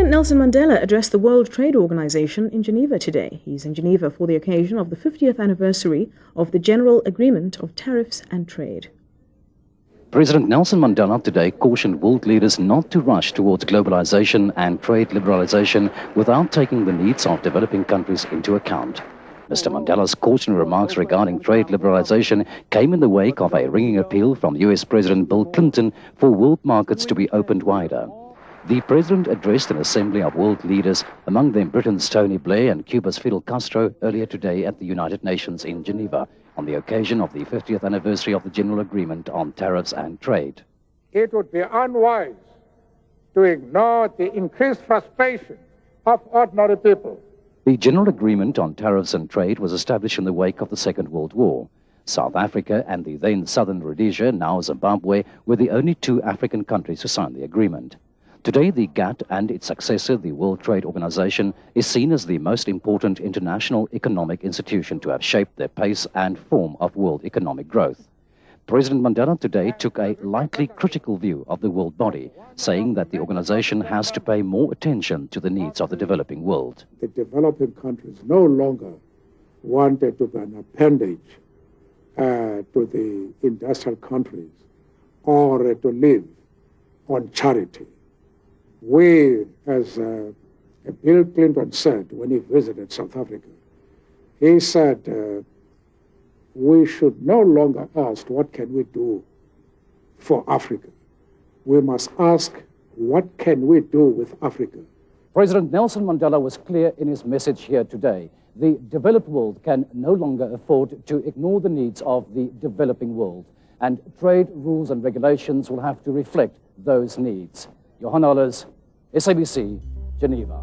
President Nelson Mandela addressed the World Trade Organization in Geneva today. He's in Geneva for the occasion of the 50th anniversary of the General Agreement of Tariffs and Trade. President Nelson Mandela today cautioned world leaders not to rush towards globalization and trade liberalization without taking the needs of developing countries into account. Mr. Mandela's cautionary remarks regarding trade liberalization came in the wake of a ringing appeal from US President Bill Clinton for world markets to be opened wider. The president addressed an assembly of world leaders, among them Britain's Tony Blair and Cuba's Fidel Castro, earlier today at the United Nations in Geneva, on the occasion of the 50th anniversary of the General Agreement on Tariffs and Trade. It would be unwise to ignore the increased frustration of ordinary people. The General Agreement on Tariffs and Trade was established in the wake of the Second World War. South Africa and the then Southern Rhodesia, now Zimbabwe, were the only two African countries to sign the agreement. Today, the GATT and its successor, the World Trade Organization, is seen as the most important international economic institution to have shaped the pace and form of world economic growth. President Mandela today took a lightly critical view of the world body, saying that the organization has to pay more attention to the needs of the developing world. The developing countries no longer wanted to be an appendage to the industrial countries or to live on charity. We, as Bill Clinton said when he visited South Africa, he said, we should no longer ask, what can we do for Africa? We must ask, what can we do with Africa? President Nelson Mandela was clear in his message here today. The developed world can no longer afford to ignore the needs of the developing world, and trade rules and regulations will have to reflect those needs. Johan Ollers, SABC, Geneva.